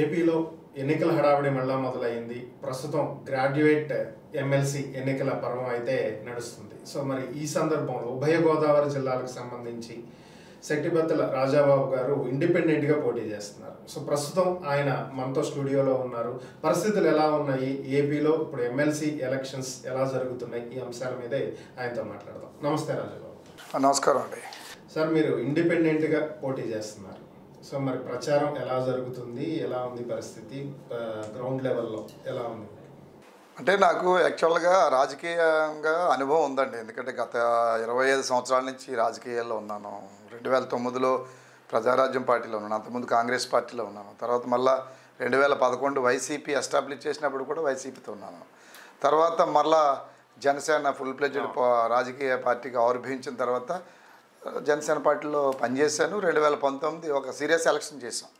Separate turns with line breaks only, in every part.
ఏపీలో ఎన్నికల హడావిడి మళ్ళా మొదలైంది. ప్రస్తుతం గ్రాడ్యుయేట్ ఎమ్మెల్సీ ఎన్నికల పర్వం అయితే నడుస్తుంది. సో మరి ఈ సందర్భంలో ఉభయ గోదావరి జిల్లాలకు సంబంధించి శెట్టిబత్తుల రాజాబాబు గారు ఇండిపెండెంట్గా పోటీ చేస్తున్నారు. సో ప్రస్తుతం ఆయన మనతో స్టూడియోలో ఉన్నారు. పరిస్థితులు ఎలా ఉన్నాయి, ఏపీలో ఇప్పుడు ఎమ్మెల్సీ ఎలక్షన్స్ ఎలా జరుగుతున్నాయి, ఈ అంశాల మీదే ఆయనతో మాట్లాడదాం. నమస్తే రాజాబాబు.
నమస్కారం అండి.
సార్, మీరు ఇండిపెండెంట్గా పోటీ చేస్తున్నారు. సో మరి ప్రచారం ఎలా జరుగుతుంది, ఎలా ఉంది పరిస్థితి, గ్రౌండ్ లెవెల్లో ఎలా ఉంది?
అంటే నాకు యాక్చువల్గా రాజకీయంగా అనుభవం ఉందండి. ఎందుకంటే గత 25 సంవత్సరాల నుంచి రాజకీయాల్లో ఉన్నాను. 2009లో ప్రజారాజ్యం పార్టీలో ఉన్నాను, అంతకుముందు కాంగ్రెస్ పార్టీలో ఉన్నాను. తర్వాత మళ్ళీ 2011 వైసీపీ ఎస్టాబ్లిష్ చేసినప్పుడు కూడా వైసీపీతో ఉన్నాను. తర్వాత మళ్ళా జనసేన ఫుల్ ప్లెడ్జ్డ్ రాజకీయ పార్టీగా ఆవిర్భవించిన తర్వాత జనసేన పార్టీలో పనిచేశాను. 2019 ఒక సీరియస్ ఎలక్షన్ చేసాం.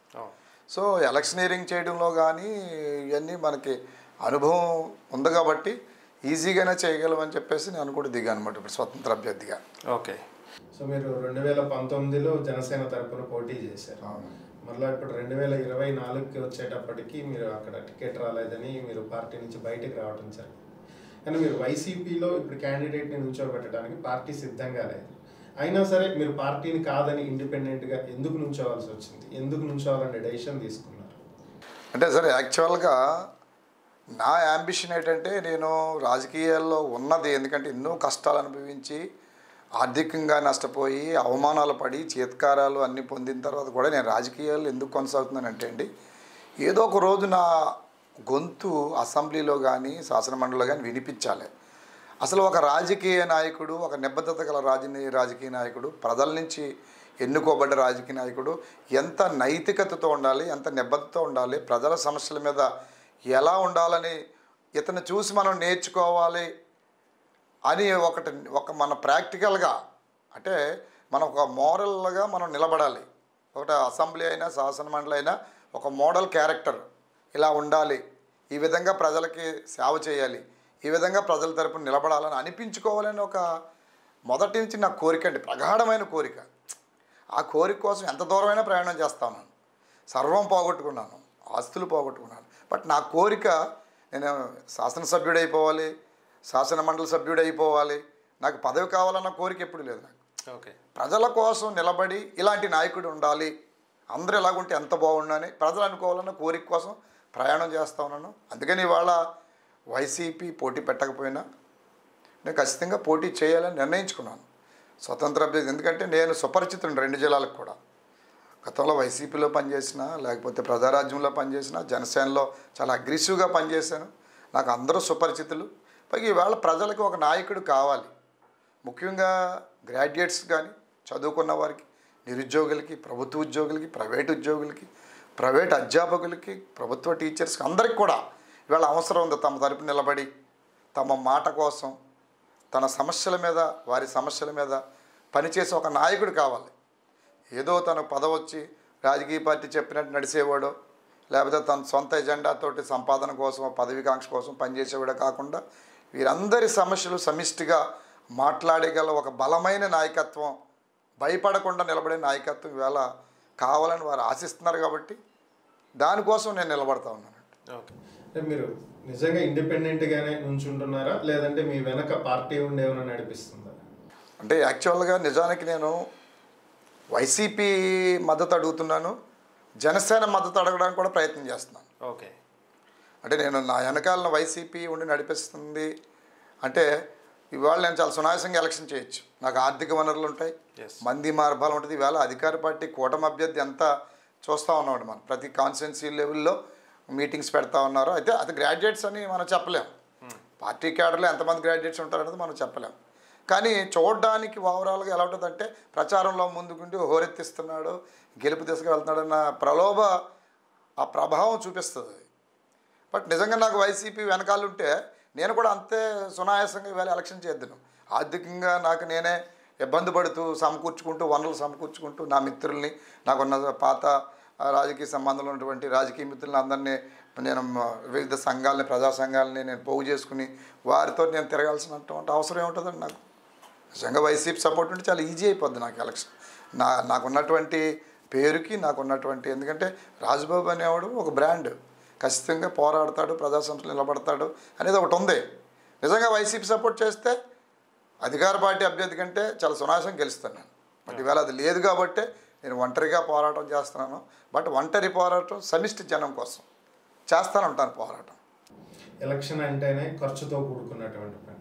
సో ఎలక్షనీరింగ్ చేయడంలో కానీ ఇవన్నీ మనకి అనుభవం ఉంది కాబట్టి ఈజీగానే చేయగలమని చెప్పేసి నేను కూడా దిగాను అనమాట ఇప్పుడు స్వతంత్ర అభ్యర్థిగా.
ఓకే. సో మీరు 2019లో జనసేన తరపున పోటీ చేశారు. మళ్ళీ ఇప్పుడు 2024కి వచ్చేటప్పటికి మీరు అక్కడ టికెట్ రాలేదని మీరు పార్టీ నుంచి బయటకు రావడం జరిగింది. కానీ మీరు వైసీపీలో ఇప్పుడు క్యాండిడేట్ని నుంచోబెట్టడానికి పార్టీ సిద్ధంగా లేదు. అయినా సరే మీరు పార్టీని కాదని ఇండిపెండెంట్గా ఎందుకు నుంచోవాల్సి వచ్చింది, ఎందుకు నుంచోవాలనే డెసిషన్ తీసుకున్నారు?
అంటే సరే, యాక్చువల్గా నా యాంబిషన్ ఏంటంటే నేను రాజకీయాల్లో ఉన్నది ఎందుకంటే ఎన్నో కష్టాలు అనుభవించి ఆర్థికంగా నష్టపోయి అవమానాలు పడి చేత్కారాలు అన్నీ పొందిన తర్వాత కూడా నేను రాజకీయాల్లో ఎందుకు కొనసాగుతున్నానంటే అండి, ఏదో ఒక రోజు నా గొంతు అసెంబ్లీలో కానీ శాసనమండలిలో కానీ వినిపించాలి. అసలు ఒక రాజకీయ నాయకుడు, ఒక నిబద్ధత గల రాజకీయ నాయకుడు, ప్రజల నుంచి ఎన్నుకోబడ్డ రాజకీయ నాయకుడు ఎంత నైతికతతో ఉండాలి, ఎంత నిబద్ధతతో ఉండాలి, ప్రజల సమస్యల మీద ఎలా ఉండాలని ఇతను చూసి మనం నేర్చుకోవాలి అని ఒక మన ప్రాక్టికల్గా అంటే మనం ఒక మోరల్గా మనం నిలబడాలి. ఒకటి అసెంబ్లీ అయినా శాసనమండలి అయినా ఒక మోడల్ క్యారెక్టర్ ఇలా ఉండాలి, ఈ విధంగా ప్రజలకి సేవ చేయాలి, ఈ విధంగా ప్రజల తరపున నిలబడాలని అనిపించుకోవాలని ఒక మొదటి నుంచి నా కోరిక అండి, ప్రగాఢమైన కోరిక. ఆ కోరిక కోసం ఎంత దూరమైనా ప్రయాణం చేస్తాను. సర్వం పోగొట్టుకున్నాను, ఆస్తులు పోగొట్టుకున్నాను. బట్ నా కోరిక నేను శాసనసభ్యుడు అయిపోవాలి, శాసనమండలి సభ్యుడు అయిపోవాలి, నాకు పదవి కావాలన్న కోరిక ఎప్పుడు లేదు నాకు.
ఓకే. ప్రజల
కోసం నిలబడి ఇలాంటి నాయకుడు ఉండాలి, అందరూ ఎలాగుంటే ఎంత బాగుండని ప్రజలు అనుకోవాలన్న కోరిక కోసం ప్రయాణం చేస్తూ ఉన్నాను. అందుకని ఇవాళ వైసీపీ పోటీ పెట్టకపోయినా నేను ఖచ్చితంగా పోటీ చేయాలని నిర్ణయించుకున్నాను స్వతంత్ర అభ్యర్థి. ఎందుకంటే నేను సుపరిచితుడు 2 జిల్లాలకు కూడా. గతంలో వైసీపీలో పనిచేసిన, లేకపోతే ప్రజారాజ్యంలో పనిచేసిన, జనసేనలో చాలా అగ్రెసివ్గా పనిచేశాను. నాకు అందరూ సుపరిచితులు. పైగా ఈవేళ ప్రజలకు ఒక నాయకుడు కావాలి, ముఖ్యంగా గ్రాడ్యుయేట్స్ కానీ, చదువుకున్న వారికి, నిరుద్యోగులకి, ప్రభుత్వ ఉద్యోగులకి, ప్రైవేట్ ఉద్యోగులకి, ప్రైవేట్ అధ్యాపకులకి, ప్రభుత్వ టీచర్స్కి, అందరికి కూడా ఇవాళ అవసరం ఉంది తమ తరపు నిలబడి తమ మాట కోసం తన సమస్యల మీద, వారి సమస్యల మీద పనిచేసే ఒక నాయకుడు కావాలి. ఏదో తన పదవి వచ్చి రాజకీయ పార్టీ చెప్పినట్టు నడిచేవాడో, లేకపోతే తన సొంత ఎజెండాతోటి సంపాదన కోసం, పదవికాంక్ష కోసం పనిచేసేవాడో కాకుండా వీరందరి సమస్యలు సమిష్టిగా మాట్లాడగల ఒక బలమైన నాయకత్వం, భయపడకుండా నిలబడే నాయకత్వం ఇవాళ కావాలని వారు ఆశిస్తున్నారు. కాబట్టి దానికోసం నేను నిలబడతా ఉన్నాను.
ఓకే. అంటే మీరు నిజంగా ఇండిపెండెంట్గానే నుంచుంటున్నారా, లేదంటే మీ వెనక పార్టీ ఉండేమైనా నడిపిస్తుందా?
అంటే యాక్చువల్గా నిజానికి నేను వైసీపీ మద్దతు అడుగుతున్నాను, జనసేన మద్దతు అడగడానికి కూడా ప్రయత్నం చేస్తున్నాను.
ఓకే.
అంటే నేను నా వెనకాలను వైసీపీ ఉండి నడిపిస్తుంది అంటే ఇవాళ నేను చాలా సునాయాసంగా ఎలక్షన్ చేయొచ్చు. నాకు ఆర్థిక వనరులు ఉంటాయి, మంది మార్గాలు ఉంటుంది. ఇవాళ అధికార పార్టీ కూటమి అభ్యర్థి ఎంత చూస్తూ ఉన్నాడు, మనం ప్రతి కాన్స్టిట్యున్సీ లెవెల్లో మీటింగ్స్ పెడతా ఉన్నారు. అయితే అది గ్రాడ్యుయేట్స్ అని మనం చెప్పలేం, పార్టీ క్యాడర్లో ఎంతమంది గ్రాడ్యుయేట్స్ ఉంటారనేది మనం చెప్పలేం. కానీ చూడడానికి ఓవరాల్గా ఎలా ఉంటుందంటే ప్రచారంలో ముందుకుంటూ హోరెత్తిస్తున్నాడు, గెలుపు దిశగా వెళ్తున్నాడన్న ప్రలోభ ఆ ప్రభావం చూపిస్తుంది. బట్ నిజంగా నాకు వైసీపీ వెనకాల ఉంటే నేను కూడా అంతే సునాయాసంగా ఇవాళ ఎలక్షన్ చేద్దాను. ఆర్థికంగా నాకు నేనే ఇబ్బంది పడుతూ సమకూర్చుకుంటూ, వనరులు సమకూర్చుకుంటూ, నా మిత్రుల్ని, నాకున్న పాత రాజకీయ సంబంధంలో ఉన్నటువంటి రాజకీయ మిత్రులను అందరినీ నేను వివిధ సంఘాలని, ప్రజా సంఘాలని నేను పోగు చేసుకుని వారితో నేను తిరగాల్సినటువంటి అవసరం ఏముంటుందండి నాకు. నిజంగా వైసీపీ సపోర్ట్ ఉంటే చాలా ఈజీ అయిపోద్ది నాకు ఎలక్షన్. నాకున్నటువంటి పేరుకి నాకు ఉన్నటువంటి, ఎందుకంటే రాజబాబు అనేవాడు ఒక బ్రాండ్, ఖచ్చితంగా పోరాడతాడు, ప్రజా సంస్థలు నిలబడతాడు అనేది ఒకటి ఉంది. నిజంగా వైసీపీ సపోర్ట్ చేస్తే అధికార పార్టీ అభ్యర్థి కంటే చాలా సునాయాసం గెలుస్తాను నేను. బట్ ఈవేళ అది లేదు కాబట్టే నేను ఒంటరిగా పోరాటం చేస్తున్నాను. బట్ ఒంటరి పోరాటం సమిష్టి జనం కోసం చేస్తానంటాను పోరాటం.
ఎలక్షన్ అంటేనే ఖర్చుతో కూడుకున్నటువంటి పని.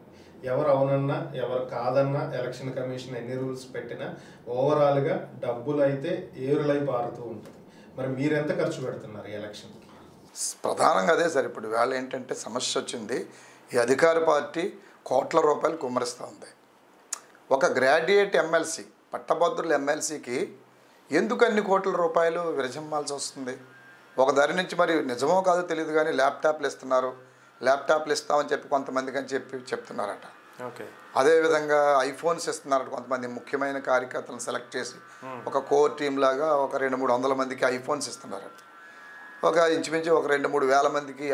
ఎవరు అవునన్నా ఎవరు కాదన్నా ఎలక్షన్ కమిషన్ ఎన్ని రూల్స్ పెట్టినా ఓవరాల్గా డబ్బులు అయితే ఏరులై పారుతూ ఉంటుంది. మరి మీరెంత ఖర్చు పెడుతున్నారు ఈ ఎలక్షన్కి?
ప్రధానంగా అదే సార్. ఇప్పుడు వేళ ఏంటంటే సమస్య వచ్చింది, ఈ అధికార పార్టీ కోట్ల రూపాయలు కుమ్మరిస్తూ ఉంది. ఒక గ్రాడ్యుయేట్ ఎమ్మెల్సీ, పట్టభద్రుల ఎమ్మెల్సీకి ఎందుకు అన్ని కోట్ల రూపాయలు విరజిమ్మాల్సి వస్తుంది? ఒక దారి నుంచి మరి నిజమో కాదో తెలియదు కానీ ల్యాప్టాప్లు ఇస్తున్నారు, ల్యాప్టాప్లు ఇస్తామని చెప్పి కొంతమందికి అని చెప్తున్నారట.
ఓకే.
అదేవిధంగా ఐఫోన్స్ ఇస్తున్నారట. కొంతమంది ముఖ్యమైన కార్యకర్తలను సెలెక్ట్ చేసి ఒక కోర్ టీం లాగా ఒక 200-300 మందికి ఐఫోన్స్ ఇస్తున్నారట. ఒక ఇంచుమించు ఒక 2-3 వేల మందికి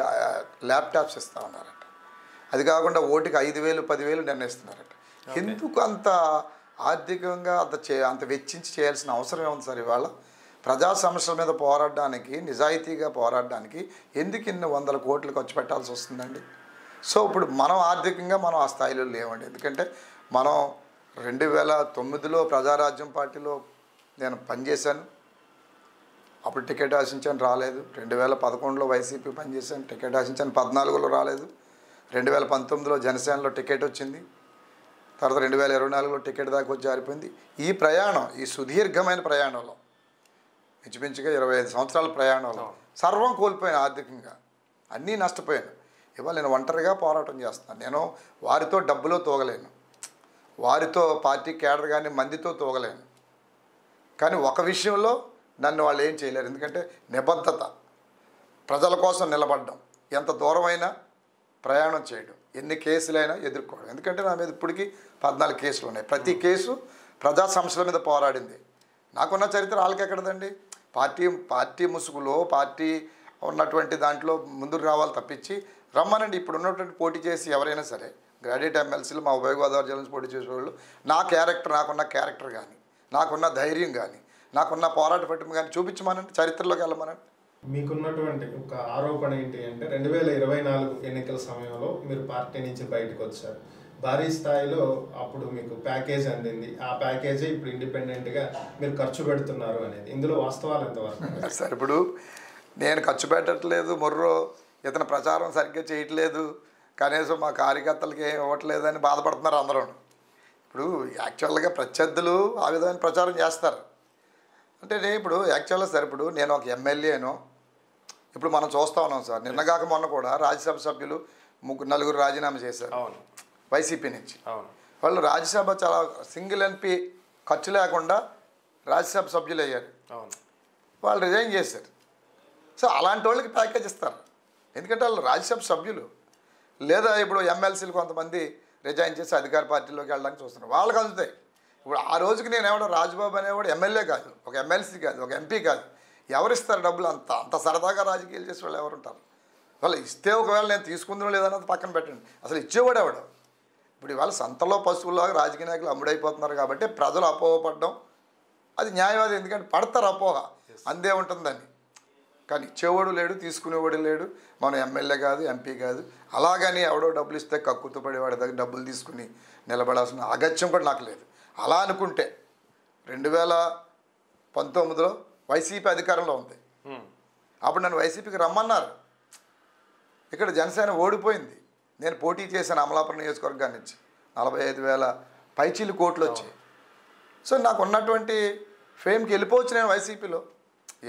ల్యాప్టాప్స్ ఇస్తూ ఉన్నారట. అది కాకుండా ఓటుకి 5,000-10,000 నిర్ణయిస్తున్నారట. ఎందుకు అంత ఆర్థికంగా అంత వెచ్చించి చేయాల్సిన అవసరం ఏముంది సార్? ఇవాళ ప్రజా సమస్యల మీద పోరాడడానికి, నిజాయితీగా పోరాడడానికి ఎందుకు ఇన్ని 100 కోట్లు ఖర్చు పెట్టాల్సి వస్తుందండి? సో ఇప్పుడు మనం ఆర్థికంగా మనం ఆ స్థాయిలో లేవండి. ఎందుకంటే మనం 2009లో ప్రజారాజ్యం పార్టీలో నేను పనిచేశాను, అప్పుడు టికెట్ ఆశించాను, రాలేదు. 2011లో వైసీపీ పనిచేశాను, టికెట్ ఆశించాను, 14లో రాలేదు. 2019లో జనసేనలో టికెట్ వచ్చింది, తర్వాత 2024లో టికెట్ దాకా వచ్చి జారిపోయింది. ఈ ప్రయాణం, ఈ సుదీర్ఘమైన ప్రయాణంలో, ఇంచుమించుగా 25 సంవత్సరాల ప్రయాణంలో సర్వం కోల్పోయాను. ఆర్థికంగా అన్నీ నష్టపోయాను. ఇవాళ నేను ఒంటరిగా పోరాటం చేస్తున్నాను. నేను వారితో డబ్బులో తోగలేను, వారితో పార్టీ కేడర్ కానీ మందితో తోగలేను. కానీ ఒక విషయంలో నన్ను వాళ్ళు ఏం చేయలేరు. ఎందుకంటే నిబద్ధత, ప్రజల కోసం నిలబడడం, ఎంత దూరమైనా ప్రయాణం చేయడం, ఎన్ని కేసులైనా ఎదుర్కోవడం. ఎందుకంటే నా మీద ఇప్పటికీ 14 కేసులు ఉన్నాయి. ప్రతి కేసు ప్రజా సమస్యల మీద పోరాడింది. నాకున్న చరిత్ర వాళ్ళకి ఎక్కడదండి? పార్టీ ముసుగులో, పార్టీ ఉన్నటువంటి దాంట్లో ముందుకు రావాలి తప్పించి రమ్మనండి. ఇప్పుడు ఉన్నటువంటి పోటీ చేసి ఎవరైనా సరే గ్రాడ్యుయేట్ ఎమ్మెల్సీలు మా ఉభయ గోదావరి జిల్లా నుంచి పోటీ చేసేవాళ్ళు నాకున్న క్యారెక్టర్ కానీ, నాకున్న ధైర్యం కానీ, నాకున్న పోరాట పట్టిమ కానీ చూపించమనండి, చరిత్రలోకి వెళ్ళమనండి.
మీకున్నటువంటి ఒక ఆరోపణ ఏంటి అంటే 2024 ఎన్నికల సమయంలో మీరు పార్టీ నుంచి బయటకు వచ్చారు, భారీ స్థాయిలో అప్పుడు మీకు ప్యాకేజ్ అందింది, ఆ ప్యాకేజీ ఇప్పుడు ఇండిపెండెంట్గా మీరు ఖర్చు పెడుతున్నారు అనేది, ఇందులో వాస్తవాలు ఎంతవరకు?
సార్ ఇప్పుడు నేను ఖర్చు పెట్టట్లేదు, మొర్రో ఇతను ప్రచారం సరిగ్గా చేయట్లేదు, కనీసం మా కార్యకర్తలకి ఏం ఇవ్వట్లేదని బాధపడుతున్నారు అందరూ. ఇప్పుడు యాక్చువల్గా ప్రత్యర్థులు ఆ విధమైన ప్రచారం చేస్తారు. అంటే నేను ఇప్పుడు యాక్చువల్గా సార్, ఇప్పుడు నేను ఒక ఎమ్మెల్యేను, ఇప్పుడు మనం చూస్తూ ఉన్నాం సార్. నిన్నగాక మొన్న కూడా రాజ్యసభ సభ్యులు 3-4 రాజీనామా చేశారు వైసీపీ నుంచి. వాళ్ళు రాజ్యసభ చాలా సింగిల్ ఎంపీ ఖర్చు లేకుండా రాజ్యసభ సభ్యులు అయ్యారు, వాళ్ళు రిజైన్ చేశారు. సో అలాంటి వాళ్ళకి ప్యాకేజ్ ఇస్తారు, ఎందుకంటే వాళ్ళు రాజ్యసభ సభ్యులు. లేదా ఇప్పుడు ఎమ్మెల్సీలు కొంతమంది రిజైన్ చేసి అధికార పార్టీలోకి వెళ్ళడానికి చూస్తున్నారు, వాళ్ళకి అందుతాయి. ఇప్పుడు ఆ రోజుకి నేను ఎవడో రాజబాబు అనేవాడు ఎమ్మెల్యే కాదు, ఒక ఎమ్మెల్సీ కాదు, ఒక ఎంపీ కాదు, ఎవరిస్తారు డబ్బులు? అంత సరదాగా రాజకీయాలు చేసే వాళ్ళు ఎవరుంటారు? వాళ్ళు ఇస్తే ఒకవేళ నేను తీసుకుందో లేదన్నది పక్కన పెట్టండి, అసలు ఇచ్చేవాడు ఎవడు? ఇప్పుడు ఇవాళ సంతలో పశువులాగా రాజకీయ నాయకులు అమ్ముడైపోతున్నారు కాబట్టి ప్రజలు అపోహపడడం అది న్యాయవాది. ఎందుకంటే పడతారు అపోహ, అందే ఉంటుందని. కానీ ఇచ్చేవాడు లేడు, తీసుకునేవాడు లేడు. మనం ఎమ్మెల్యే కాదు, ఎంపీ కాదు. అలాగని ఎవడో డబ్బులు ఇస్తే కక్కుతూ పడేవాడి దగ్గర డబ్బులు తీసుకుని నిలబడాల్సిన అగత్యం కూడా నాకు లేదు. అలా అనుకుంటే 2019లో వైసీపీ అధికారంలో ఉంది, అప్పుడు నన్ను వైసీపీకి రమ్మన్నారు. ఇక్కడ జనసేన ఓడిపోయింది, నేను పోటీ చేశాను అమలాపురం నియోజకవర్గాన్ని నుంచి, 45,000 పైచీలు కోట్లు వచ్చాయి. సో నాకు ఉన్నటువంటి ఫేమ్కి వెళ్ళిపోవచ్చు నేను వైసీపీలో.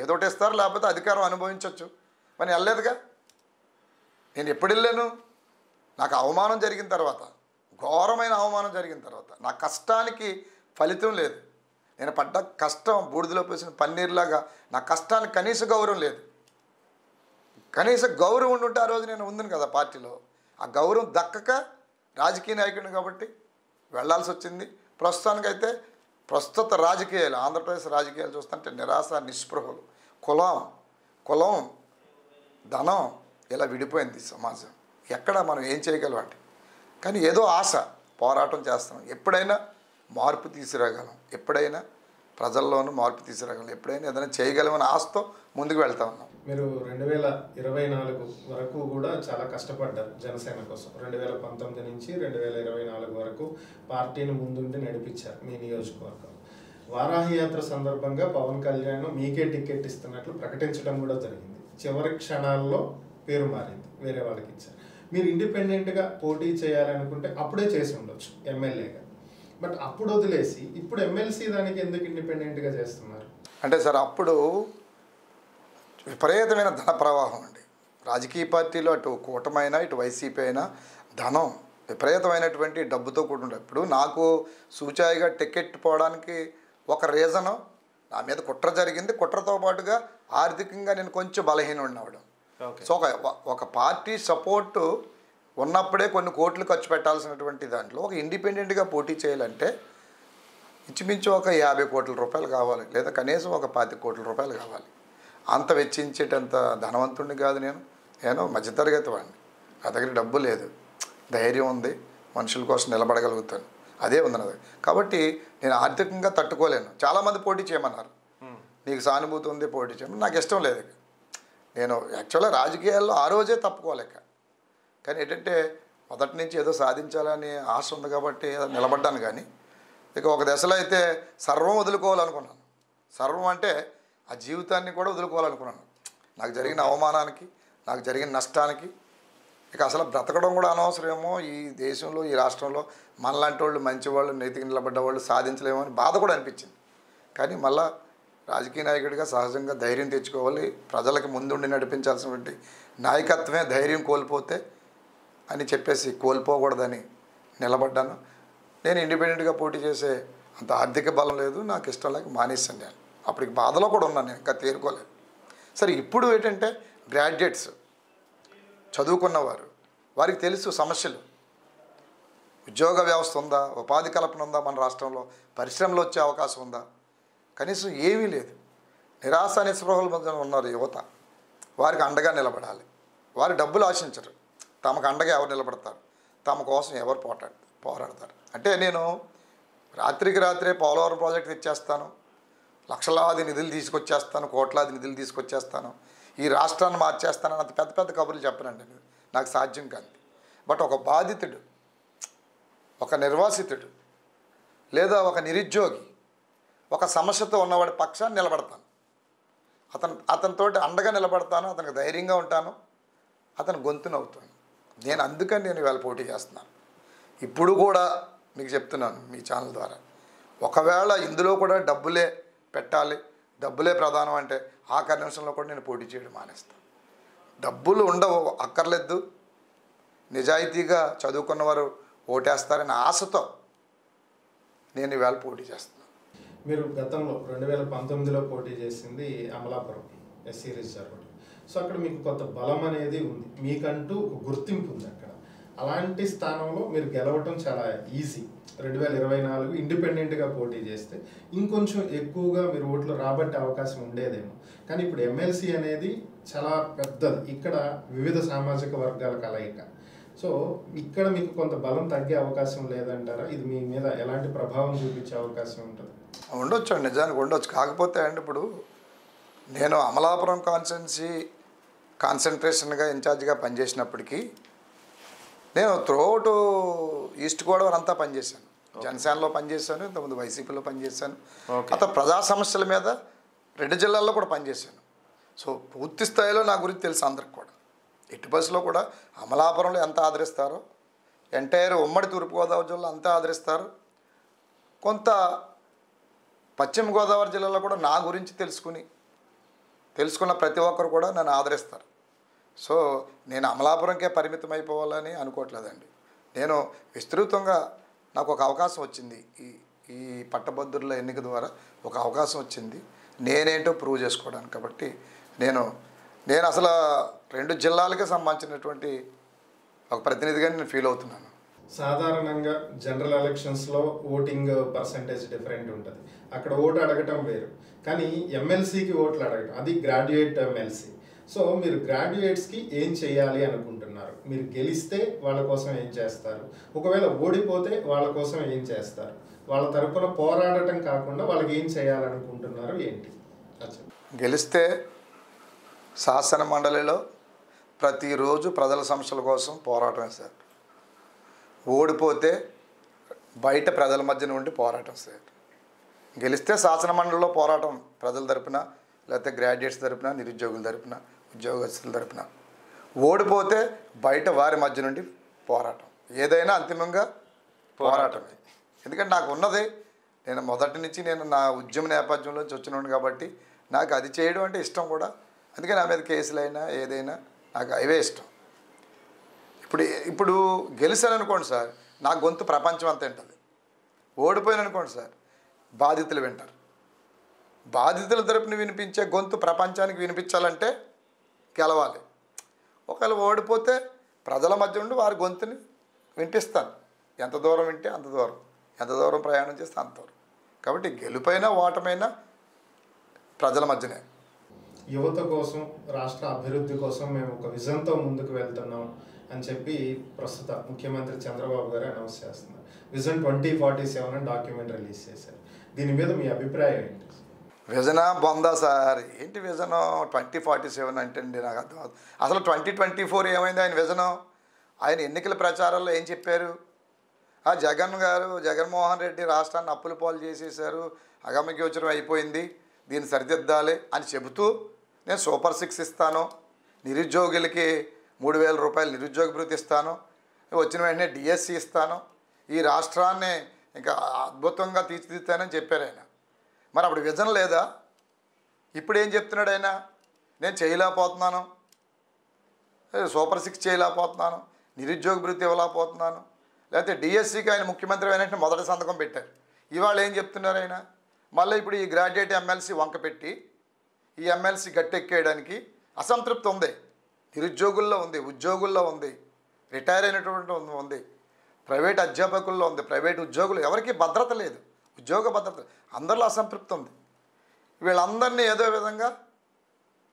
ఏదోటి ఇస్తారు, లేకపోతే అధికారం అనుభవించవచ్చు. మరి వెళ్ళలేదుగా. నేను ఎప్పుడు వెళ్ళాను? నాకు అవమానం జరిగిన తర్వాత, ఘోరమైన అవమానం జరిగిన తర్వాత, నా కష్టానికి ఫలితం లేదు. నేను పడ్డ కష్టం బూడిదలో పోసిన పన్నీర్లాగా నా కష్టానికి కనీస గౌరవం లేదు. కనీస గౌరవం ఉండుంటే ఆ రోజు నేను ఉందని కదా పార్టీలో. ఆ గౌరవం దక్కక రాజకీయ నాయకుడిని కాబట్టి వెళ్లాల్సి వచ్చింది. ప్రస్తుతానికైతే ప్రస్తుత రాజకీయాలు, ఆంధ్రప్రదేశ్ రాజకీయాలు చూస్తుంటే నిరాశ, నిస్పృహలు, కులం, ధనం ఇలా విడిపోయింది సమాజం. ఎక్కడ మనం ఏం చేయగలం అంటే, కానీ ఏదో ఆశ, పోరాటం చేస్తాం. ఎప్పుడైనా మార్పు తీసుకురాగలం, ఎప్పుడైనా ప్రజల్లోనూ మార్పు తీసుకురాగలం. ఎప్పుడైనా ఏదైనా చేయగలమని ఆశతో ముందుకు వెళ్తా ఉన్నాం.
మీరు 2024 వరకు కూడా చాలా కష్టపడ్డారు జనసేన కోసం. 2019 నుంచి 2024 వరకు పార్టీని ముందుండి నడిపించారు మీ నియోజకవర్గం. వారాహి యాత్ర సందర్భంగా పవన్ కళ్యాణ్ మీకే టికెట్ ఇస్తున్నట్లు ప్రకటించడం కూడా జరిగింది. చివరి క్షణాల్లో పేరు మారింది, వేరే వాళ్ళకి ఇచ్చారు. మీరు ఇండిపెండెంట్గా పోటీ చేయాలనుకుంటే అప్పుడే చేసి ఉండొచ్చు ఎమ్మెల్యేగా. బట్ అప్పుడు వదిలేసి ఇప్పుడు ఎమ్మెల్సీ దానికి ఎందుకు ఇండిపెండెంట్గా చేస్తున్నారు?
అంటే సార్, అప్పుడు విపరీతమైన ధన ప్రవాహం అండి. రాజకీయ పార్టీలో అటు కూటమైనా ఇటు వైసీపీ అయినా ధనం విపరీతమైనటువంటి డబ్బుతో కూడుండే. ఇప్పుడు నాకు సూచాయిగా టికెట్ పోవడానికి ఒక రీజను, నా మీద కుట్ర జరిగింది. కుట్రతో పాటుగా ఆర్థికంగా నేను కొంచెం బలహీనం అవ్వడం. సో ఒక పార్టీ సపోర్టు ఉన్నప్పుడే కొన్ని కోట్లు ఖర్చు పెట్టాల్సినటువంటి దాంట్లో ఒక ఇండిపెండెంట్గా పోటీ చేయాలంటే ఇంచుమించు ఒక 50 కోట్ల రూపాయలు కావాలి, లేదా కనీసం ఒక 25 కోట్ల రూపాయలు కావాలి. అంత వెచ్చించేటంత ధనవంతుడిని కాదు నేను మధ్యతరగతి వాడిని. నా దగ్గర డబ్బు లేదు, ధైర్యం ఉంది, మనుషుల కోసం నిలబడగలుగుతాను, అదే ఉంది నా దగ్గర. కాబట్టి నేను ఆర్థికంగా తట్టుకోలేను. చాలామంది పోటీ చేయమన్నారు, నీకు సానుభూతి ఉంది పోటీ చేయమని. నాకు ఇష్టం లేదు. నేను యాక్చువల్గా రాజకీయాల్లో ఆ రోజే తప్పుకోలేక, కానీ ఏంటంటే మొదటి నుంచి ఏదో సాధించాలని ఆశ ఉంది కాబట్టి నిలబడ్డాను. కానీ ఇక ఒక దశలో అయితే సర్వం వదులుకోవాలనుకున్నాను. సర్వం అంటే ఆ జీవితాన్ని కూడా వదులుకోవాలనుకున్నాను. నాకు జరిగిన అవమానానికి, నాకు జరిగిన నష్టానికి ఇక అసలు బ్రతకడం కూడా అనవసరమేమో, ఈ దేశంలో ఈ రాష్ట్రంలో మనలాంటి వాళ్ళు మంచివాళ్ళు నైతిక నిలబడ్డ వాళ్ళు సాధించలేమో అని బాధ కూడా అనిపించింది. కానీ మళ్ళా రాజకీయ నాయకుడిగా సహజంగా ధైర్యం తెచ్చుకోవాలి. ప్రజలకు ముందుండి నడిపించాల్సినటువంటి నాయకత్వమే ధైర్యం కోల్పోతే అని చెప్పేసి కోల్పోకూడదని నిలబడ్డాను. నేను ఇండిపెండెంట్గా పోటీ చేసే అంత ఆర్థిక బలం లేదు, నాకు ఇష్టం లేక మానేశాను. నేను అప్పటికి బాధలో కూడా ఉన్నాను, నేను ఇంకా తేరుకోలేదు. సరే, ఇప్పుడు ఏంటంటే గ్రాడ్యుయేట్స్ చదువుకున్నవారు, వారికి తెలుసు సమస్యలు. ఉద్యోగ వ్యవస్థ ఉందా, ఉపాధి కల్పన ఉందా, మన రాష్ట్రంలో పరిశ్రమలు వచ్చే అవకాశం ఉందా, కనీసం ఏమీ లేదు. నిరాశ నిస్పృహల మధ్య ఉన్నారు యువత. వారికి అండగా నిలబడాలి. వారి డబ్బులు ఆశించరు, తమకు అండగా ఎవరు నిలబడతారు, తమ కోసం ఎవరు పోరాడతారు. అంటే నేను రాత్రికి రాత్రే పోలవరం ప్రాజెక్ట్ తెచ్చేస్తాను, లక్షలాది నిధులు తీసుకొచ్చేస్తాను, కోట్లాది నిధులు తీసుకొచ్చేస్తాను, ఈ రాష్ట్రాన్ని మార్చేస్తానని అంత పెద్ద పెద్ద కబుర్లు చెప్పనండి, నాకు సాధ్యం కాదు. బట్ ఒక బాధితుడు, ఒక నిర్వాసితుడు, లేదా ఒక నిరుద్యోగి, ఒక సమస్యతో ఉన్నవాడి పక్షాన్ని నిలబడతాను. అతనితో అండగా నిలబడతాను, అతనికి ధైర్యంగా ఉంటాను, అతను గొంతునవుతాను. నేను అందుకని నేను ఇవాళ పోటీ చేస్తున్నాను. ఇప్పుడు కూడా మీకు చెప్తున్నాను మీ ఛానల్ ద్వారా, ఒకవేళ ఇందులో కూడా డబ్బులే పెట్టాలి, డబ్బులే ప్రధానం అంటే ఆఖరి నిమిషంలో కూడా నేను పోటీ చేయడం మానేస్తాను. డబ్బులు ఉండవు, అక్కర్లేదు, నిజాయితీగా చదువుకున్నవారు ఓటేస్తారని ఆశతో నేను ఇవాళ పోటీ చేస్తున్నాను.
మీరు గతంలో 2019లో పోటీ చేసింది అమలాపురం ఎస్సీ రిజర్వ్. సో అక్కడ మీకు కొంత బలం అనేది ఉంది, మీకంటూ ఒక గుర్తింపు ఉంది అక్కడ. అలాంటి స్థానంలో మీరు గెలవటం చాలా ఈజీ. 2024 ఇండిపెండెంట్గా పోటీ చేస్తే ఇంకొంచెం ఎక్కువగా మీరు ఓట్లు రాబట్టే అవకాశం ఉండేదేమో. కానీ ఇప్పుడు ఎమ్మెల్సీ అనేది చాలా పెద్దది, ఇక్కడ వివిధ సామాజిక వర్గాల కలయిక. సో ఇక్కడ మీకు కొంత బలం తగ్గే అవకాశం లేదంటారా? ఇది మీ మీద ఎలాంటి ప్రభావం చూపించే అవకాశం ఉంటుంది?
ఉండొచ్చు అండి, నిజానికి ఉండొచ్చు. కాకపోతే అండి, ఇప్పుడు నేను అమలాపురం కాన్సన్ట్రేషన్గా ఇన్ఛార్జిగా పనిచేసినప్పటికీ నేను త్రూఅవుట్ ఈస్ట్ గోదావరి అంతా పనిచేశాను. జనసేనలో పనిచేశాను, ఇంతకుముందు వైసీపీలో పనిచేశాను, అతను ప్రజా సమస్యల మీద 2 జిల్లాల్లో కూడా పనిచేశాను. సో పూర్తి స్థాయిలో నా గురించి తెలుసు అందరికి కూడా. ఎట్టి బస్సులో కూడా అమలాపురంలో ఎంత ఆదరిస్తారో ఎంటైర్ ఉమ్మడి తూర్పుగోదావరి జిల్లా అంతా ఆదరిస్తారు. కొంత పశ్చిమ గోదావరి జిల్లాలో కూడా నా గురించి తెలుసుకున్న ప్రతి ఒక్కరు కూడా నన్ను ఆదరిస్తారు. సో నేను అమలాపురంకే పరిమితం అయిపోవాలని అనుకోవట్లేదండి. నేను విస్తృతంగా నాకు ఒక అవకాశం వచ్చింది, ఈ పట్టభద్రుల ఎన్నిక ద్వారా ఒక అవకాశం వచ్చింది నేనేంటో ప్రూవ్ చేసుకోవడానికి. కాబట్టి నేను అసలు 2 జిల్లాలకే సంబంధించినటువంటి ఒక ప్రతినిధిగా నేను ఫీల్ అవుతున్నాను.
సాధారణంగా జనరల్ ఎలక్షన్స్లో ఓటింగ్ పర్సంటేజ్ డిఫరెంట్ ఉంటుంది, అక్కడ ఓటు అడగటం వేరు. కానీ ఎమ్మెల్సీకి ఓట్లు అడగటం, అది గ్రాడ్యుయేట్ ఎమ్మెల్సీ. సో మీరు గ్రాడ్యుయేట్స్కి ఏం చేయాలి అనుకుంటున్నారు? మీరు గెలిస్తే వాళ్ళ కోసం ఏం చేస్తారు, ఒకవేళ ఓడిపోతే వాళ్ళ కోసం ఏం చేస్తారు? వాళ్ళ తరపున పోరాడటం కాకుండా వాళ్ళకి ఏం చేయాలనుకుంటున్నారు ఏంటి?
గెలిస్తే శాసన మండలిలో ప్రతిరోజు ప్రజల సమస్యల కోసం పోరాటమే సార్. ఓడిపోతే బయట ప్రజల మధ్య నుండి పోరాటం సార్. గెలిస్తే శాసన మండలిలో పోరాటం ప్రజల తరపున, లేకపోతే గ్రాడ్యుయేట్స్ తరపున, నిరుద్యోగుల తరపున, ఉద్యోగస్తుల తరపున. ఓడిపోతే బయట వారి మధ్య నుండి పోరాటం. ఏదైనా అంతిమంగా పోరాటమే. ఎందుకంటే నాకు ఉన్నది, నేను మొదటి నుంచి నేను నా ఉద్యమ నేపథ్యంలోంచి వచ్చినాను కాబట్టి నాకు అది చేయడం అంటే ఇష్టం కూడా. అందుకే నా మీద కేసులైనా ఏదైనా నాకు అవే ఇష్టం. ఇప్పుడు గెలిచాను అనుకోండి సార్, నా గొంతు ప్రపంచం అంతా వింటుంది. ఓడిపోయాను అనుకోండి సార్, బాధితులు వింటారు. బాధితుల తరపున వినిపించే గొంతు ప్రపంచానికి వినిపించాలంటే గెలవాలి. ఒకవేళ ఓడిపోతే ప్రజల మధ్య నుండి వారి గొంతుని వినిపిస్తాను. ఎంత దూరం వింటే అంత దూరం, ఎంత దూరం ప్రయాణం చేస్తే అంత దూరం. కాబట్టి గెలుపైనా ఓటమైనా ప్రజల మధ్యనే.
యువత కోసం, రాష్ట్ర అభివృద్ధి కోసం మేము ఒక విజన్తో ముందుకు వెళ్తున్నాం అని చెప్పి ప్రస్తుత ముఖ్యమంత్రి చంద్రబాబు గారు అనౌన్స్ చేస్తున్నారు. విజన్ 2047 అని డాక్యుమెంట్ రిలీజ్ చేశారు. దీని మీద మీ అభిప్రాయం ఏంటి?
విజనా బొందా సార్, ఏంటి విజను 2047 అంటే అండి నాకు అర్థం అవుతుంది. అసలు 2024 ఏమైంది ఆయన విజను? ఆయన ఎన్నికల ప్రచారంలో ఏం చెప్పారు? జగన్మోహన్ రెడ్డి రాష్ట్రాన్ని అప్పుల పాలు చేసేసారు, అగమ్యగోచరం అయిపోయింది, దీన్ని సరిదిద్దాలి అని చెబుతూ నేను సూపర్ 6 ఇస్తాను, నిరుద్యోగులకి 3,000 రూపాయలు నిరుద్యోగ భృతి ఇస్తాను, వచ్చిన వెంటనే డిఎస్సి ఇస్తాను, ఈ రాష్ట్రాన్ని ఇంకా అద్భుతంగా తీర్చిదిద్దానని చెప్పారు ఆయన. మరి అప్పుడు విజన్ లేదా? ఇప్పుడు ఏం చెప్తున్నాడు ఆయన? నేను చేయలేకపోతున్నాను, సూపర్ 6 చేయలేకపోతున్నాను, నిరుద్యోగ భృతి ఇవ్వలేకపోతున్నాను, లేకపోతే డిఎస్సికి ఆయన ముఖ్యమంత్రి అయినట్టు మొదటి సంతకం పెట్టారు. ఇవాళ ఏం చెప్తున్నారు ఆయన? మళ్ళీ ఇప్పుడు ఈ గ్రాడ్యుయేట్ ఎమ్మెల్సీ వంక పెట్టి ఈ ఎమ్మెల్సీ గట్టెక్కేయడానికి అసంతృప్తి ఉంది. నిరుద్యోగుల్లో ఉంది, ఉద్యోగుల్లో ఉంది, రిటైర్ అయినటువంటి ఉంది, ప్రైవేట్ అధ్యాపకుల్లో ఉంది, ప్రైవేట్ ఉద్యోగులు ఎవరికి భద్రత లేదు, ఉద్యోగ భద్రత, అందరిలో అసంతృప్తి ఉంది. వీళ్ళందరినీ ఏదో విధంగా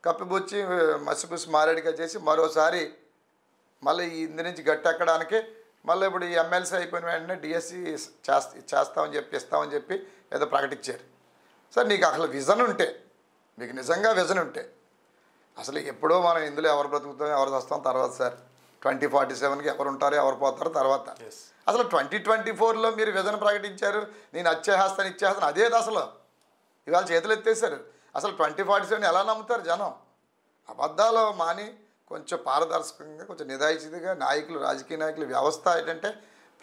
కప్పిపుచ్చి మసిపుసి మారేడుగా చేసి మరోసారి మళ్ళీ ఇందు నుంచి గట్టెక్కడానికి మళ్ళీ ఇప్పుడు ఈ ఎమ్మెల్సీ అయిపోయిన వెంటనే డిఎస్సి చేస్తామని చెప్పి ఇస్తామని చెప్పి ఏదో ప్రకటించారు. సార్ నీకు అసలు విజన్ ఉంటే, మీకు నిజంగా విజన్ ఉంటే, అసలు ఎప్పుడో మనం ఇందులో ఎవరు బ్రతుకుతాం ఎవరు వస్తాం తర్వాత సార్, 2047కి ఎవరు ఉంటారో ఎవరు పోతారో తర్వాత. అసలు 2024లో మీరు విజన్ ప్రకటించారు, నేను ఇచ్చేస్తాను అదే అసలు ఇవాళ చేతులు ఎత్తేసారు. అసలు 2047 ఎలా నమ్ముతారు జనం? అబద్ధాలు మాని కొంచెం పారదర్శకంగా, కొంచెం నిదాయితీగా నాయకులు, రాజకీయ నాయకులు, వ్యవస్థ ఏంటంటే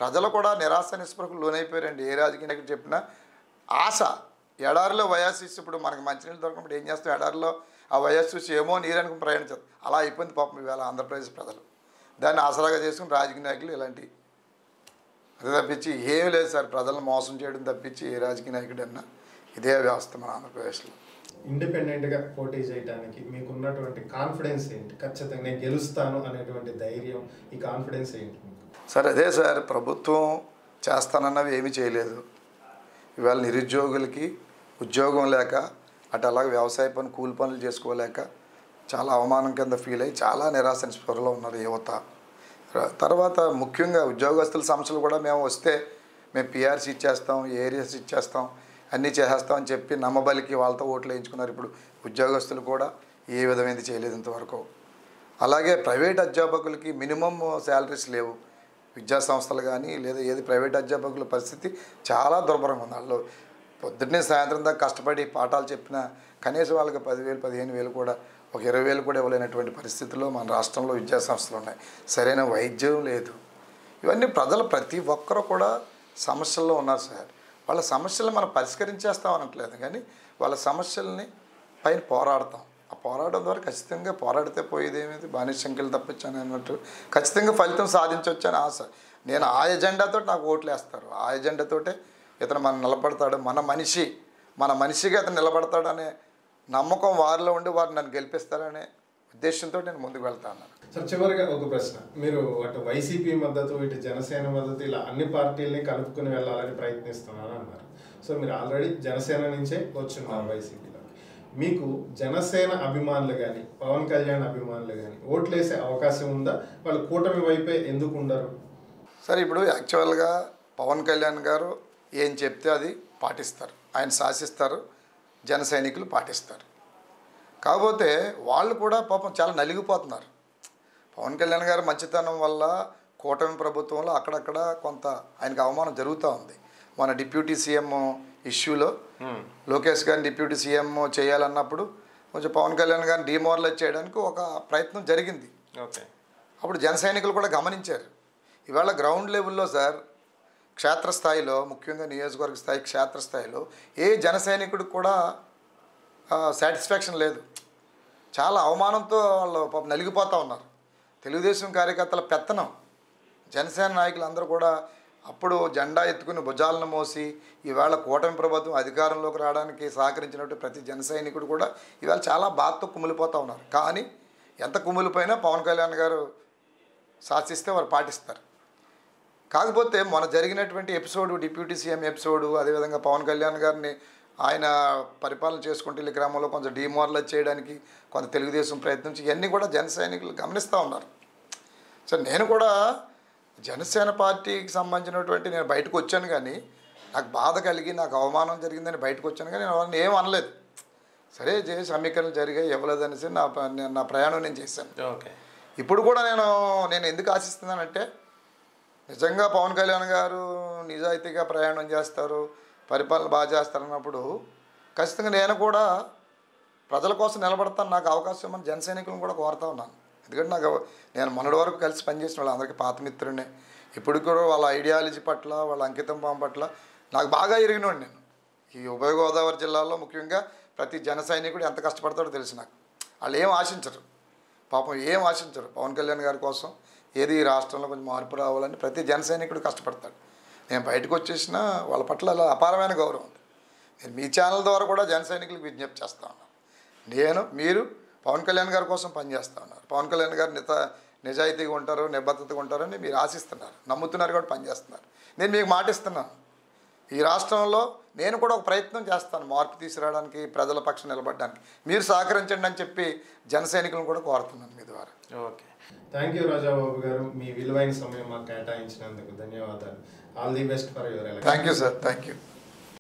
ప్రజలు కూడా నిరాశ నిస్పృహకు లోనైపోయారండి. ఏ రాజకీయ నాయకులు చెప్పినా ఆశ. ఎడారిలో వయస్సు, ఇప్పుడు మనకు మంచినీళ్ళు దొరకనప్పుడు ఏం చేస్తాం? ఎడారిలో ఆ వయస్సు చూసి ఏమో నీరనుకుని ప్రయాణించారు. అలా అయిపోయింది పాపం ఇవాళ ఆంధ్రప్రదేశ్ ప్రజలు. దాన్ని ఆసరాగా చేసుకుని రాజకీయ నాయకులు ఇలాంటి అదే తప్పించి ఏమీ లేదు సార్. ప్రజలను మోసం చేయడం తప్పించి ఏ రాజకీయ నాయకుడు అన్నా ఇదే వ్యవస్థ మన ఆంధ్రప్రదేశ్లో.
ఇండిపెండెంట్గా పోటీ చేయడానికి మీకున్నటువంటి కాన్ఫిడెన్స్ ఏంటి? ఖచ్చితంగా నేను గెలుస్తాను అనేటువంటి ధైర్యం, ఈ కాన్ఫిడెన్స్ ఏంటి మీకు?
సార్ అదే సార్, ప్రభుత్వం చేస్తానన్నవి ఏమీ చేయలేదు. ఇవాళ నిరుద్యోగులకి ఉద్యోగం లేక, అటు అలాగే వ్యవసాయ పని కూలి పనులు చేసుకోలేక చాలా అవమానం కింద ఫీల్ అయ్యి చాలా నిరాశ నిస్పృహలో ఉన్నారు యువత. తర్వాత ముఖ్యంగా ఉద్యోగస్తుల సమస్యలు కూడా మేము వస్తే మేము పిఆర్సీ ఇచ్చేస్తాం, ఏరియాస్ ఇచ్చేస్తాం, అన్నీ చేసేస్తాం అని చెప్పి నమ్మబలికి వాళ్ళతో ఓట్లు వేయించుకున్నారు. ఇప్పుడు ఉద్యోగస్తులు కూడా ఏ విధమైనది చేయలేదు ఇంతవరకు. అలాగే ప్రైవేట్ అధ్యాపకులకి మినిమం శాలరీస్ లేవు. విద్యా సంస్థలు కానీ లేదా ఏది ప్రైవేట్ అధ్యాపకుల పరిస్థితి చాలా దుర్భరంగా ఉంది. వాళ్ళు పొద్దున్నే సాయంత్రం దాకా కష్టపడి పాఠాలు చెప్పినా కనీసం వాళ్ళకి 10,000 15,000 కూడా, ఒక 20,000 కూడా ఇవ్వలేనటువంటి పరిస్థితుల్లో మన రాష్ట్రంలో విద్యా సంస్థలు ఉన్నాయి. సరైన వైద్యం లేదు. ఇవన్నీ ప్రజలు ప్రతి ఒక్కరూ కూడా సమస్యల్లో ఉన్నారు సార్. వాళ్ళ సమస్యలు మనం పరిష్కరించేస్తాం అనట్లేదు, కానీ వాళ్ళ సమస్యల్ని పైన పోరాడతాం. ఆ పోరాటం ద్వారా ఖచ్చితంగా పోరాడితే పోయేది ఏమిటి, బానిసంఖ్యలు తప్పించాను అన్నట్టు ఖచ్చితంగా ఫలితం సాధించవచ్చు అని ఆశ. నేను ఆ ఎజెండాతో నాకు ఓట్లు వేస్తారు, ఆ ఎజెండాతోటే ఇతను మనం నిలబడతాడు, మన మనిషిగా అతను నిలబడతాడు అనే నమ్మకం వారిలో ఉండి వారు నన్ను గెలిపిస్తారనే ఉద్దేశంతో నేను ముందుకు వెళ్తాను.
సార్ చివరిగా ఒక ప్రశ్న, మీరు అటు వైసీపీ మద్దతు, ఇటు జనసేన మద్దతు, ఇలా అన్ని పార్టీలని కలుపుకుని వెళ్ళాలని ప్రయత్నిస్తున్నారు అన్నారు. సో మీరు ఆల్రెడీ జనసేన నుంచే వచ్చున్నారు వైసీపీలో. మీకు జనసేన అభిమానులు కానీ పవన్ కళ్యాణ్ అభిమానులు కానీ ఓట్లు వేసే అవకాశం ఉందా? వాళ్ళు కూటమి వైపే ఎందుకు ఉండరు?
సరే, ఇప్పుడు యాక్చువల్గా పవన్ కళ్యాణ్ గారు ఏం చెప్తే అది పాటిస్తారు, ఆయన శాసిస్తారు, జన సైనికులు పాటిస్తారు. కాకపోతే వాళ్ళు కూడా పాపం చాలా నలిగిపోతున్నారు. పవన్ కళ్యాణ్ గారు మంచితనం వల్ల కూటమి ప్రభుత్వంలో అక్కడక్కడ కొంత ఆయనకు అవమానం జరుగుతూ ఉంది. మన డిప్యూటీ సీఎం ఇష్యూలో లోకేష్ గారిని డిప్యూటీ సీఎం చేయాలన్నప్పుడు కొంచెం పవన్ కళ్యాణ్ గారిని డిమోరలైజ్ చేయడానికి ఒక ప్రయత్నం జరిగింది.
ఓకే,
అప్పుడు జన సైనికులు కూడా గమనించారు. ఇవాళ గ్రౌండ్ లెవెల్లో సార్, క్షేత్రస్థాయిలో, ముఖ్యంగా నియోజకవర్గ స్థాయి క్షేత్రస్థాయిలో ఏ జన సైనికుడికి కూడా సాటిస్ఫాక్షన్ లేదు. చాలా అవమానంతో వాళ్ళు పాపం నలిగిపోతూ ఉన్నారు. తెలుగుదేశం కార్యకర్తల పెత్తనం, జనసేన నాయకులు అందరూ కూడా అప్పుడు జెండా ఎత్తుకుని భుజాలను మోసి ఈవేళ కూటమి ప్రభుత్వం అధికారంలోకి రావడానికి సహకరించినట్టు ప్రతి జన సైనికుడు కూడా ఇవాళ చాలా బాధతో కుమిలిపోతూ ఉన్నారు. కానీ ఎంత కుమిలిపోయినా పవన్ కళ్యాణ్ గారు శాసిస్తే వారు పాటిస్తారు. కాకపోతే మన జరిగినటువంటి ఎపిసోడు, డిప్యూటీ సీఎం ఎపిసోడు, అదేవిధంగా పవన్ కళ్యాణ్ గారిని ఆయన పరిపాలన చేసుకుంటే ఈ గ్రామంలో కొంచెం డిమోరలైజ్ చేయడానికి కొంత తెలుగుదేశం ప్రయత్నించి ఇవన్నీ కూడా జన సైనికులు గమనిస్తూ ఉన్నారు. సో నేను కూడా జనసేన పార్టీకి సంబంధించినటువంటి నేను బయటకు వచ్చాను, కానీ నాకు బాధ కలిగి నాకు అవమానం జరిగిందని బయటకు వచ్చాను, కానీ నేను వాళ్ళని ఏం అనలేదు. సరే చేసి సమీకరణలు జరిగాయి, ఇవ్వలేదనేసి నా ప్రయాణం నేను చేశాను.
ఓకే,
ఇప్పుడు కూడా నేను ఎందుకు ఆశిస్తున్నానంటే, నిజంగా పవన్ కళ్యాణ్ గారు నిజాయితీగా ప్రయాణం చేస్తారు, పరిపాలన బాగా చేస్తారన్నప్పుడు ఖచ్చితంగా నేను కూడా ప్రజల కోసం నిలబడతాను. నాకు అవకాశం ఇవ్వమని జన సైనికులను కూడా కోరుతా ఉన్నాను. ఎందుకంటే నేను మొన్నటి వరకు కలిసి పనిచేసిన వాళ్ళందరికీ పాత మిత్రుడినే. ఇప్పుడు కూడా వాళ్ళ ఐడియాలజీ పట్ల, వాళ్ళ అంకితం భావం పట్ల నాకు బాగా ఎరిగినోడు. నేను ఈ ఉభయ గోదావరి జిల్లాలో ముఖ్యంగా ప్రతి జన సైనికుడు ఎంత కష్టపడతాడో తెలుసు నాకు. వాళ్ళు ఏం ఆశించరు, పాపం ఏం ఆశించరు. పవన్ కళ్యాణ్ గారి కోసం ఏది ఈ రాష్ట్రంలో కొంచెం మార్పు రావాలని ప్రతి జన సైనికుడు కష్టపడతాడు. నేను బయటకు వచ్చేసిన వాళ్ళ పట్ల అలా అపారమైన గౌరవం ఉంది. నేను మీ ఛానల్ ద్వారా కూడా జన సైనికులకు విజ్ఞప్తి చేస్తా ఉన్నాను. మీరు పవన్ కళ్యాణ్ గారి కోసం పనిచేస్తూ ఉన్నారు, పవన్ కళ్యాణ్ గారు నిజాయితీగా ఉంటారు, నిబద్ధతగా ఉంటారని మీరు ఆశిస్తున్నారు, నమ్ముతున్నారు, కూడా పనిచేస్తున్నారు. నేను మీకు మాటిస్తున్నాను, ఈ రాష్ట్రంలో నేను కూడా ఒక ప్రయత్నం చేస్తాను మార్పు తీసుకురావడానికి, ప్రజల పక్షం నిలబడడానికి. మీరు సహకరించండి అని చెప్పి జన సైనికులను కూడా కోరుతున్నాను మీ ద్వారా.
ఓకే, థ్యాంక్ యూ రాజాబాబు గారు. మీ విలువైన సమయం మాకు కేటాయించినందుకు ధన్యవాదాలు. All the best for your election.
Thank you sir, thank you.